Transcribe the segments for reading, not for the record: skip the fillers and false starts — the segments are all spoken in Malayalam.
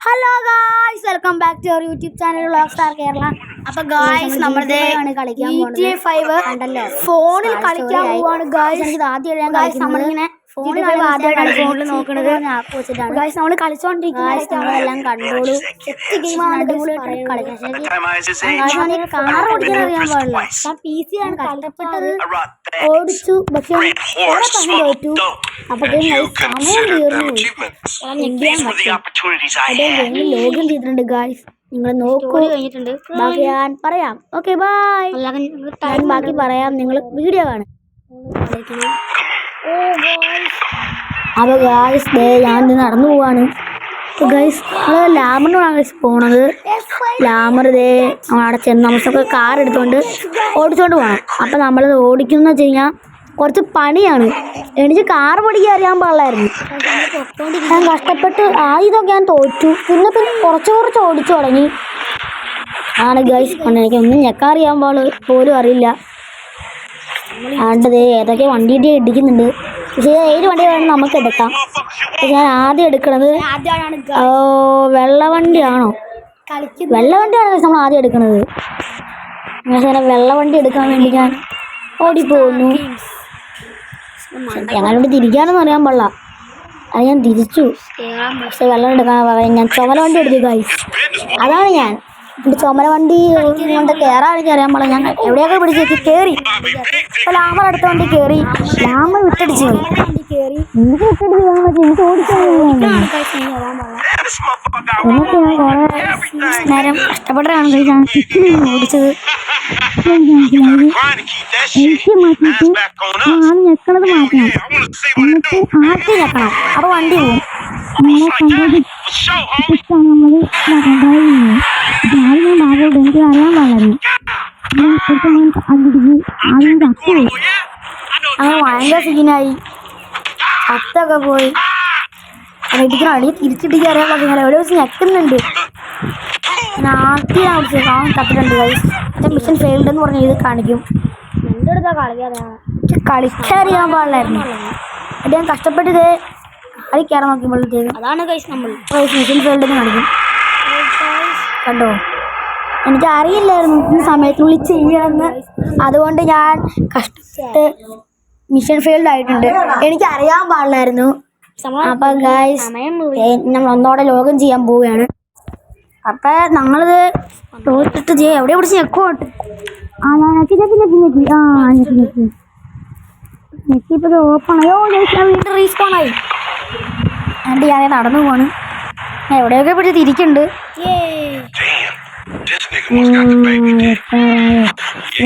Hello guys, welcome back to our YouTube channel vlog star Kerala. അപ്പോൾ ഗായ്സ് നമ്മുടെ GTA 5 ഫോണിൽ കളിക്കാൻ പോവാണ് ഗായ്സ്. എനിക്ക് ആദ്യം ഗായ്സ് നമ്മളിങ്ങനെ ഫോണിൽ നോക്കണത് ഗായ്സ്. നമ്മൾ കളിച്ചോണ്ടിരിക്കുന്നത് എല്ലാം കണ്ടോളൂ. സെറ്റ് ഗെയിമാണ്, കളിക്കാൻ കാർ ഓടിക്കാൻ അറിയാൻ പാടില്ല. ഞാൻ PC ആണ് കഷ്ടപ്പെട്ടത്, ഓടിച്ചു. പക്ഷെ തോറ്റു. അപ്പൊ സമയം തീർന്നു. ലോഗിൻ ചെയ്തിട്ടുണ്ട് ഗായ്സ്, നിങ്ങൾ നോക്കൂ. ബാക്കി ഞാൻ പറയാം. Okay bye. ഞാൻ ബാക്കി പറയാം, നിങ്ങൾ വീഡിയോ കാണും. അപ്പൊ ഗായ്സ് ഞാൻ നടന്നു പോവാണ്. ഗൈസ് നമ്മൾ ലാമറിനാണ് ഗൈസ് പോണത്. ലാമർ അവിടെ ചെന്ന് നമുക്കൊക്കെ കാർ എടുത്തുകൊണ്ട് ഓടിച്ചോണ്ട് പോകണം. അപ്പം നമ്മളത് ഓടിക്കുന്ന വെച്ച് കഴിഞ്ഞാൽ കുറച്ച് പണിയാണ്. എനിക്ക് കാർ പഠിക്കാൻ അറിയാൻ പാടില്ലായിരുന്നു. ഞാൻ കഷ്ടപ്പെട്ട് ആദ്യമൊക്കെ ഞാൻ തോറ്റു. പിന്നെ കുറച്ച് ഓടിച്ചു തുടങ്ങി. ആണ് ഗൈസ്, എനിക്ക് ഒന്നും ഞെക്കാൻ അറിയാൻ പോലും അറിയില്ല. അതുകൊണ്ട് ഏതൊക്കെ വണ്ടിയിട്ട് ഇടിക്കുന്നുണ്ട്. പക്ഷേ ഏത് വണ്ടി വേണം നമുക്ക് എടുക്കാം. പക്ഷെ ഞാൻ ആദ്യം എടുക്കണത് വെള്ളവണ്ടിയാണോ? വെള്ളവണ്ടിയാണ് നമ്മൾ ആദ്യം എടുക്കണത്. അങ്ങനെ വെള്ളവണ്ടി എടുക്കാൻ വേണ്ടി ഞാൻ ഓടിപ്പോകുന്നു. ഞങ്ങളോട് തിരിക്കാനൊന്നും അറിയാൻ പാടില്ല. അത് ഞാൻ തിരിച്ചു. പക്ഷെ വെള്ളം എടുക്കാൻ പറയാം. ഞാൻ ചുമല വണ്ടി എടുത്തു ഗൈസ്. അതാണ് ഞാൻ ചുമല വണ്ടി കൊണ്ട് കയറാൻ എനിക്ക് അറിയാൻ പാടില്ല. ഞാൻ എവിടെയൊക്കെ പിടിച്ചേക്ക് കയറി. അപ്പോൾ ലാമർ അടുത്ത വണ്ടി കയറി. ലാമർ വിട്ടടിച്ച് പോയി. എനിക്ക് വിട്ടടിച്ച് എനിക്ക് ഓടിക്കാൻ എന്നിട്ട് ഞാൻ കുറേ നേരം കഷ്ടപ്പെട്ടാണ് ഞാൻ ഓടിച്ചത്. എനിക്ക് മാറ്റിയിട്ട് ആദ്യം ഞെക്കണത് മാറ്റണം. എന്നിട്ട് ആദ്യം ഞെക്കണം. അപ്പോൾ വണ്ടി പോകും. നമ്മളെ നമ്മൾ ആദ്യം ഞാൻ ഭാഗം എനിക്ക് അറിയാൻ പാടില്ലായിരുന്നു. ആദ്യം ചത്തുപോയി. അങ്ങനെ ഭയങ്കര സീനായി. ചത്തൊക്കെ പോയി. ഇടിക്കണം. അടി തിരിച്ചിടിക്കാൻ അറിയാൻ പാടില്ല. എവിടെ വെച്ച് ഞെക്കുന്നുണ്ട്. ഞാൻ ആദ്യം ഓടിച്ചത് അവൻ തപ്പിട്ടുണ്ട് ഗൈസ്. മറ്റേ മിഷൻ ഫെയിൽഡ് എന്ന് പറഞ്ഞ് ഇത് കാണിക്കും. എന്തെടുത്താ കളിക്കാൻ അറിയാൻ പാടില്ലായിരുന്നു. അത് ഞാൻ കഷ്ടപ്പെട്ട് കളി കയറാൻ നോക്കിയപ്പോഴത്തേക്കും അതാണ് ഗൈസ് നമ്മൾ മിഷൻ ഫെയിൽഡ് എന്ന് കാണിക്കും. കണ്ടോ, എനിക്ക് അറിയില്ലായിരുന്നു ഈ സമയത്തിനുള്ളിൽ ചെയ്യണമെന്ന്. അതുകൊണ്ട് ഞാൻ കഷ്ടപ്പെട്ട് മിഷൻ ഫെയിൽഡ് ആയിട്ടുണ്ട്. എനിക്ക് അറിയാൻ പാടില്ലായിരുന്നു. അപ്പം ഗൈസ് നമ്മൾ ഒന്നോടെ ലോഗിൻ ചെയ്യാൻ പോവുകയാണ്. അപ്പം ഞങ്ങളിത് തോറ്റിട്ട് എവിടെ പിടിച്ച് ഞെക്കോട്ട് ഞെക്കിപ്പോൾ ഓപ്പണായോ? ഞാൻ വീണ്ടും റീസ്പോണായി. എന്നിട്ട് ഞാൻ നടന്നു പോണ്. എവിടെയൊക്കെ പിടിച്ച് തിരിക്കുന്നുണ്ട്.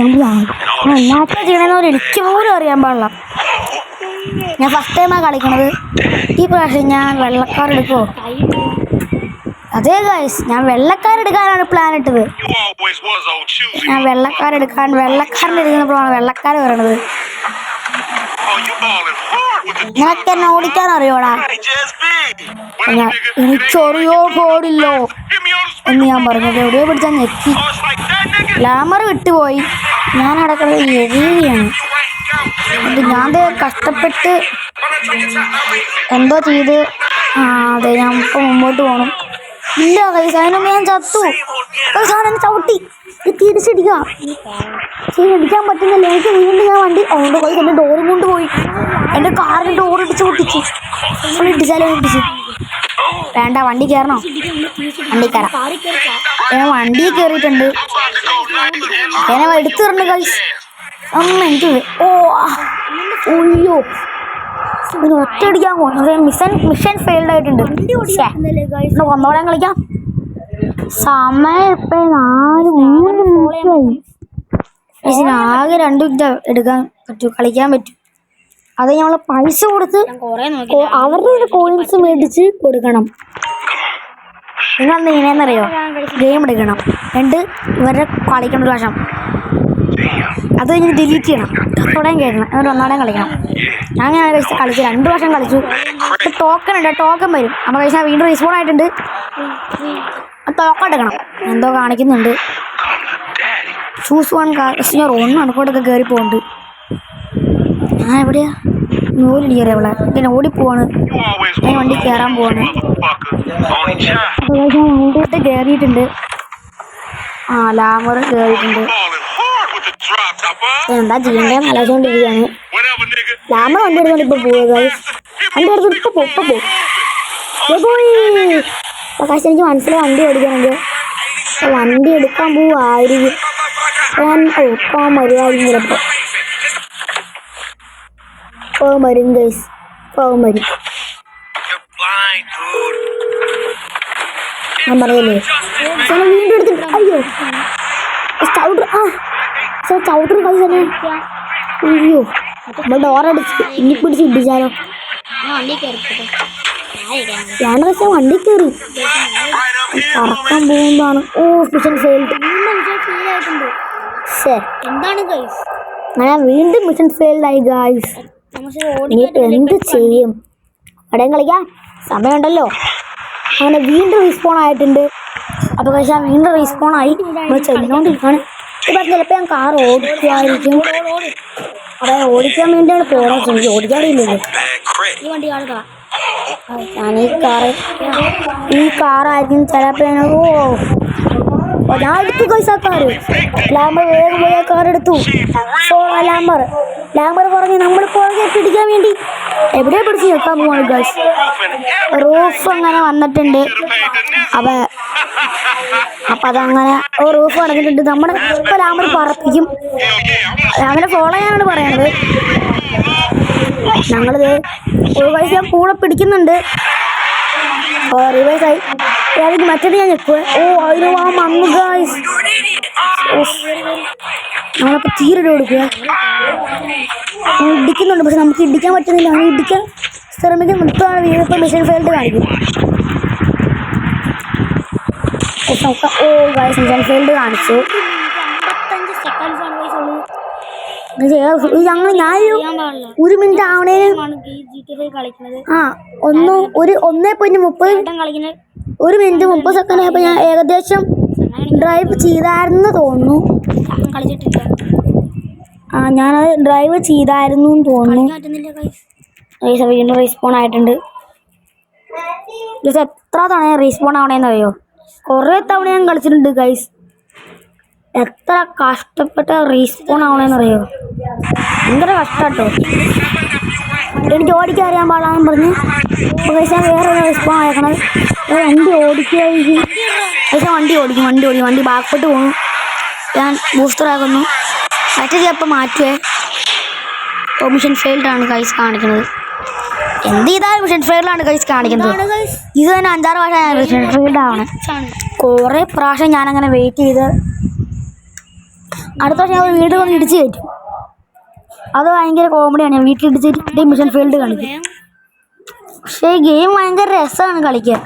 എല്ലാത്തിനും ചെയ്യണമെന്ന് എനിക്ക് പോലും അറിയാൻ പാടില്ല. ഞാൻ ഫസ്റ്റ് ടൈമാണ് കളിക്കണത്. ഈ പ്രാവശ്യം ഞാൻ വെള്ളക്കാർ എടുക്കുമോ? അതേ ഗൈസ്, ഞാൻ വെള്ളക്കാരെടുക്കാനാണ് പ്ലാൻ ഇട്ടത്. ഞാൻ വെള്ളക്കാരൻ്റെ ഇരിക്കുന്നപ്പോഴാണ് വെള്ളക്കാർ വരണത്. നിനക്ക് എന്നെ ഓടിക്കാൻ അറിയോടാ? എനിക്കറിയോ പോടില്ലോ എന്ന് ഞാൻ പറഞ്ഞത്. എവിടെയോ പിടിച്ചാൽ ഞെക്കി. ലാമർ വിട്ടുപോയി. ഞാൻ അടക്കുന്നത് എഴുതിയാണ്. ഞാൻ കഷ്ടപ്പെട്ട് എന്തോ ചെയ്ത് അതെ ഞാൻ ഇപ്പം മുമ്പോട്ട് പോകണം. ഇല്ല കൈസ്, അതിനൊന്നും ഞാൻ ചത്തു. സാധനം ചവിട്ടി തിരിച്ചടിക്കാം. ഇടിക്കാൻ പറ്റുന്നില്ല എനിക്ക്. വീണ്ടും ഞാൻ വണ്ടി അതുകൊണ്ട് പോയി എൻ്റെ ഡോറും കൊണ്ട് പോയി. എൻ്റെ കാറിൻ്റെ ഡോർ ഇടിച്ച് പൊട്ടിച്ചു. ഇടിച്ചാലോ ഇടിച്ചു. വേണ്ട, വണ്ടി കയറണോ? വണ്ടി കയറാം. ഞാൻ വണ്ടി കയറിയിട്ടുണ്ട്. ഞാൻ എടുത്തിട്ടുണ്ട് കൈസ്. എനിക്ക് അയ്യോ ഒറ്റയടിക്കാൻ പോകും. മിഷൻ ഫെയിൽഡ് ആയിട്ടുണ്ട്. ഒന്നോടെ കളിക്കാം. സമയം ഇപ്പം 4-3 മിനിറ്റായി. ആകെ 2 മിനിറ്റ് എടുക്കാൻ പറ്റൂ, കളിക്കാൻ പറ്റും. അത് നമ്മൾ പൈസ കൊടുത്ത് അവരുടെ ഒരു കോയിൻസ് മേടിച്ച് കൊടുക്കണം. നിങ്ങളെന്താ ഇങ്ങനെയെന്നറിയോ? ഗെയിം എടുക്കണം, എന്നിട്ട് ഇവരുടെ കളിക്കേണ്ട ഒരു വശം അത് കഴിഞ്ഞ് ഡിലീറ്റ് ചെയ്യണം. തുടങ്ങി കയറ്റണം, എന്നിട്ട് ഒന്നാടേം കളിക്കണം. ഞാൻ കഴിച്ച് കളിച്ച് 2 വർഷം കളിച്ചു. ടോക്കൺ ഉണ്ട്, ടോക്കൺ വരും. നമ്മൾ കഴിച്ചാൽ വീണ്ടും റീസ്പോൺ ആയിട്ടുണ്ട്. ടോക്കൺ എടുക്കണം. എന്തോ കാണിക്കുന്നുണ്ട്. Choose 1 car. ഞാൻ റോഡിന് അടുക്കോട്ടൊക്കെ കയറി പോകുന്നുണ്ട്. ഞാൻ എവിടെയാ? നൂലിടി കയറിയവളെ ഇങ്ങനെ ഓടിപ്പോവാണ്. ഞാൻ വണ്ടി കയറാൻ പോവാണ്. അപ്പോൾ ഞാൻ വണ്ടിയിട്ട് കയറിയിട്ടുണ്ട്. ആ ലാമർ കയറിയിട്ടുണ്ട്. എന്താ ചെയ്യണ്ടേ ആലോചിച്ചുകൊണ്ടിരിക്കുകയാണ്. ലാമർ വണ്ടി എടുത്തോണ്ട് ഇപ്പോൾ പോവുക. വണ്ടി എടുത്ത് ഇപ്പോൾ പോകും. പക്ഷെ എനിക്ക് മനസ്സിലായി വണ്ടി ഓടിക്കണമെങ്കിൽ വണ്ടി എടുക്കാൻ പോവായിരിക്കും. ഞാൻ ഒപ്പം വരുമായിരിക്കും ചിലപ്പോൾ. വരും ഗൈസ്, വരും. ഞാൻ പറയല്ലേ വീണ്ടും എടുത്തിട്ട് അയ്യോ ചവിട്ടർ. ചവിട്ടർ കൈ തന്നെ. അയ്യോ നമ്മൾ ഡോറടിച്ച് ഇനി പിടിച്ച് ഇടിച്ചാലോ. ഞാൻ പക്ഷേ വണ്ടി കയറി കറക്കാൻ പോകുന്നതാണ്. ഓ മിഷൻ ഫെയിൽഡ്. എന്താണ് ഗൈസ്, ഞാൻ വീണ്ടും മിഷൻ ഫെയിൽഡ് ആയി ഗൈസ്. ഇനിയിപ്പോൾ എന്ത് ചെയ്യും? എവിടെയും കളിക്കാം, സമയമുണ്ടല്ലോ. അങ്ങനെ വീണ്ടും റീസ്പോൺ ആയിട്ടുണ്ട്. അപ്പോൾ കഴിച്ച് ഞാൻ വീണ്ടും റീസ്പോൺ ആയി. നമ്മൾ ചെല്ലുകൊണ്ടിരിക്കുകയാണ്. ഇപ്പം ചിലപ്പോൾ ഞാൻ കാർ ഓടിക്കുമായിരിക്കും. അവിടെ ഓടിക്കാൻ വേണ്ടിയാണ് പോകണം. എനിക്ക് ഓടിക്കാറില്ലല്ലോ. ഞാൻ ഈ കാറായിരിക്കും ചിലപ്പോൾ ഞാൻ എടുത്തു കൈസ കാറ്. ലാമ്പർ വേഗം പോയ കാർ എടുത്തു. ലാമ്പർ പറഞ്ഞ് നമ്മൾ പുറകെ പിടിക്കാൻ വേണ്ടി എവിടെ പിടിച്ച് നിൽക്കാൻ പോവാണ് ഗൈസ്. റൂഫ് അങ്ങനെ വന്നിട്ടുണ്ട്. അപ്പം അതങ്ങനെ റൂഫ് നടന്നിട്ടുണ്ട്. നമ്മുടെ ഇപ്പോൾ ലാമ്പർ പറപ്പിക്കും. ലാമ്പറെ ഫോളോ ചെയ്യാനാണ് പറയണത്. ഞങ്ങളിത് ഗൈസ് ഞാൻ കൂടെ പിടിക്കുന്നുണ്ട്. റിവേഴ്സായി അതിന് മറ്റേത് ഞാൻ നിൽക്കുക. അതിന് വന്നു ഗൈസ്. നമ്മളിപ്പോൾ തീരട് കൊടുക്കുക. ഇടിക്കുന്നുണ്ട്, പക്ഷെ നമുക്ക് ഇടിക്കാൻ പറ്റുന്നില്ല. അങ്ങനെ ഇടിക്കാൻ ശ്രമിക്കുന്നുണ്ട്. ഇപ്പോഴാണ് വീടിപ്പോൾ മിഷൻ ഫെയിൽഡ് കാണിക്കും. ഗൈസ് മിഷൻ ഫെയിൽഡ് കാണിച്ചു. ഞാനൊരു 1 മിനിറ്റ് ആവണേ. ആ 1.30 1 മിനിറ്റ് 30 സെക്കൻഡ് ആയപ്പോൾ ഞാൻ ഏകദേശം ഡ്രൈവ് ചെയ്തായിരുന്നു തോന്നുന്നു. ഞാനത് ഡ്രൈവ് ചെയ്തായിരുന്നു തോന്നുന്നു. വീണ്ടും റീസ്പോൺ ആയിട്ടുണ്ട്. എത്ര തവണ റീസ്പോൺ ആവണേന്ന് അറിയോ? കുറേ തവണ ഞാൻ കളിച്ചിട്ടുണ്ട് ഗൈസ്. എത്ര കഷ്ടപ്പെട്ട റീസ്പോൺ ആവണേന്നറിയോ? ഭയങ്കര കഷ്ടാട്ടോ. എനിക്ക് ഓടിക്കാൻ അറിയാൻ പാടാന്ന് പറഞ്ഞ് പക്ഷേ ഞാൻ വേറെ റീസ്പോൺ ആക്കണത്. വണ്ടി ഓടിക്കുകയായിരിക്കും. പക്ഷേ വണ്ടി ബാക്കോട്ട് പോകുന്നു. ഞാൻ ബൂസ്റ്റർ ആക്കുന്നു. മറ്റേ ചിലപ്പോൾ മാറ്റുവേ. മിഷൻ ഫെയിൽഡാണ് ഗൈസ് കാണിക്കുന്നത്. എന്ത് ചെയ്താലും മിഷൻ ഫെയിൽഡാണ് ഗൈസ് കാണിക്കുന്നത്. ഇത് തന്നെ 5-6 പ്രാവശ്യം ഞാൻ മിഷൻ ഫെയിൽഡാണ്. കുറേ പ്രാവശ്യം ഞാനങ്ങനെ വെയിറ്റ് ചെയ്ത് അടുത്ത പ്രാവശ്യം ഞാൻ ഒരു വീട് വന്ന് ഇടിച്ച് കയറ്റും. അത് ഭയങ്കര കോമഡിയാണ്. ഞാൻ വീട്ടിലിടിച്ചിട്ട് മിഷൻ ഫീൽഡ് കാണിക്കും. പക്ഷേ ഈ ഗെയിം ഭയങ്കര രസമാണ് കളിക്കാൻ.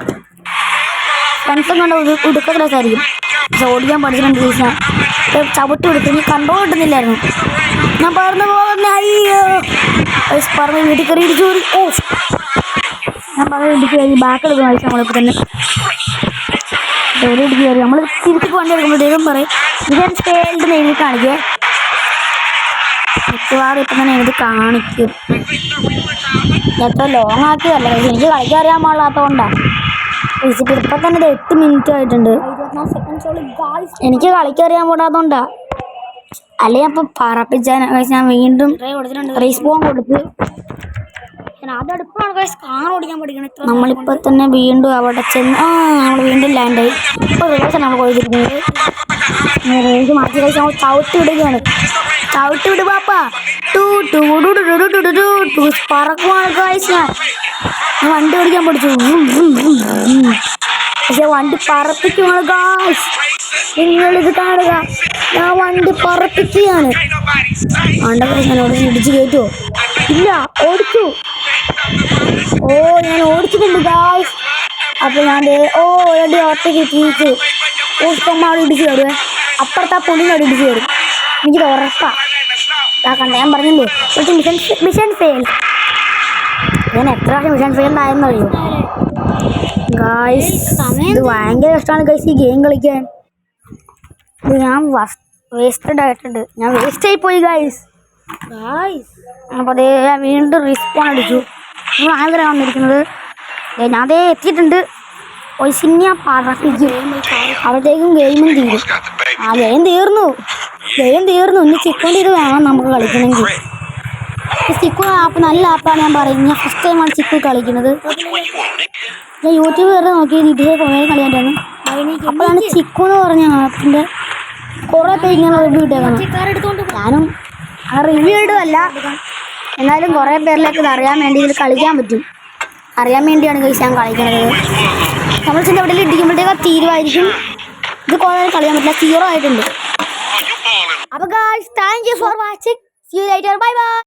ഫ്രണ്ട്സും കണ്ട ഉടുക്കത്തെ രസമായിരിക്കും. പക്ഷെ ഓടിക്കാൻ പഠിച്ചിട്ടുണ്ട് ഗെയ്സ്. ഞാൻ ചവിട്ടി എടുത്തു. ഇനി കൺട്രോൾ കിട്ടുന്നില്ലായിരുന്നു. ഞാൻ പറന്ന് പോകുന്ന അയ്യോ പറഞ്ഞ് വീട്ടിൽ കയറി ഇടിച്ചു കയറി. ഞാൻ പറഞ്ഞ് ഇടിച്ച് കയറി ബാക്ക് എടുക്കുന്ന കഴിച്ചാൽ നമ്മളിപ്പോൾ തന്നെ എവിടെ ഇടിച്ച് കയറി. നമ്മൾ തിരിച്ച് വണ്ടി എടുക്കുമ്പോഴത്തേക്കും പറയും മിഷൻ ഫെയിൽഡ് എഴുതി കാണിക്കുക. മിക്കവാറും ഇപ്പം തന്നെ എഴുതി കാണിക്കും. എത്ര ലോങ് ആക്കിയതല്ല. എനിക്ക് കളിക്കാൻ അറിയാൻ പാടില്ലാത്തതുകൊണ്ടാണ്. ഇപ്പം തന്നെ 8 മിനിറ്റ് ആയിട്ടുണ്ട്. എനിക്ക് കളിക്കാൻ അറിയാൻ പാടാത്തതുകൊണ്ടാ. അല്ലെ അപ്പം പറപ്പിച്ചാൽ ഞാൻ വീണ്ടും റീസ്പോൺ കൊടുത്ത് നമ്മളിപ്പോൾ തന്നെ വീണ്ടും അവിടെ ചെന്ന് നമ്മൾ വീണ്ടും ലാൻഡായി. ഇപ്പോൾ റിവേഴ്സാണ് നമ്മൾ കൊടുത്തിരിക്കുന്നത്. റേഞ്ച് മാറ്റി കഴിച്ച് നമ്മൾ ചവിട്ടി വിടുകയാണ്. ചവിട്ടി വിടുവാപ്പാ. പറക്കുവാണ് ഗൈസ്. ഞാൻ വണ്ടി ഓടിക്കാൻ പഠിച്ചു. പക്ഷെ വണ്ടി പറപ്പിക്കുവാണ് ഗൈസ്. നിങ്ങളിത് കാണുക, ഞാൻ വണ്ടി പറപ്പിക്കുകയാണ്. ആണ്ട ഗൈസ് ഞാൻ ഇടിച്ച് കയറ്റുമോ? ഇല്ല, ഓടിച്ചു. ഞാൻ ഓടിച്ചിട്ടുണ്ട് ഗൈസ്. അപ്പോൾ ഞാൻ ഒരടി ഒറ്റയ്ക്ക് തിരിച്ച് അവിടെ ഇടിച്ച് കയറുവേ. അപ്പുറത്ത് ആ പുള്ളിനോട് ഇടിച്ച് കയറും. എനിക്കിത് ഉറപ്പാ. കണ്ട ഞാൻ പറഞ്ഞില്ലേ മിഷൻ ഫെയിൽ. ഞാൻ എത്ര പ്രാവശ്യം മിഷൻ ഫെയിൽഡ് ആയെന്നറിയോ ഗൈസ്? ഇത് ഭയങ്കര ഇഷ്ടമാണ് ഗൈസ് ഈ ഗെയിം കളിക്കാൻ. ഇത് ഞാൻ വേസ്റ്റഡ് ആയിട്ടുണ്ട്. ഞാൻ വേസ്റ്റ് ആയിപ്പോയി ഗൈസ്. അപ്പോൾ അതേ വീണ്ടും റീസ്പോൺ അടിച്ചു. നമ്മൾ ആഗ്രഹം വന്നിരിക്കുന്നത് ഞാൻ അതേ എത്തിയിട്ടുണ്ട്. ഒരു സിനിമ പറപ്പിക്കും. അവിടത്തേക്കും ഗെയിമും തീരും. ആ ഗെയിം തീർന്നു. ഇനി ചിക്കോണ്ട് ഇത് വേണം നമുക്ക് കളിക്കണമെങ്കിൽ. ചിക്കു ആപ്പ് നല്ല ആപ്പാണ്. ഞാൻ പറയുന്നത് ഞാൻ ഫസ്റ്റ് ടൈമാണ് ചിക്കു കളിക്കുന്നത്. ഞാൻ യൂട്യൂബ് കയറി നോക്കി ഇതേ കുറേ കളിയായിട്ടാണ്. അപ്പോഴാണ് ചിക്കു എന്ന് പറഞ്ഞ ആപ്പിൻ്റെ കുറേ പേര് ഇങ്ങനെ റിവ്യൂ ഇട്ടേക്കണം. ഞാനും ആ റിവ്യൂ ഇടുമല്ല, എന്നാലും കുറേ പേരിലേക്ക് ഇത് അറിയാൻ വേണ്ടി ഇതിൽ കളിക്കാൻ പറ്റും. അറിയാൻ വേണ്ടിയാണ് ഗൈസ് ഞാൻ കളിക്കുന്നത്. നമ്മൾ ചെന്ന് എവിടെയെങ്കിലും ഇടിക്കുമ്പോഴത്തേക്ക് തീരുമായിരിക്കും. ഇത് കുറേ കളിക്കാൻ പറ്റില്ല, 0 ആയിട്ടുണ്ട്. അപ്പോൾ guys thank you for watching. See you later. Bye bye.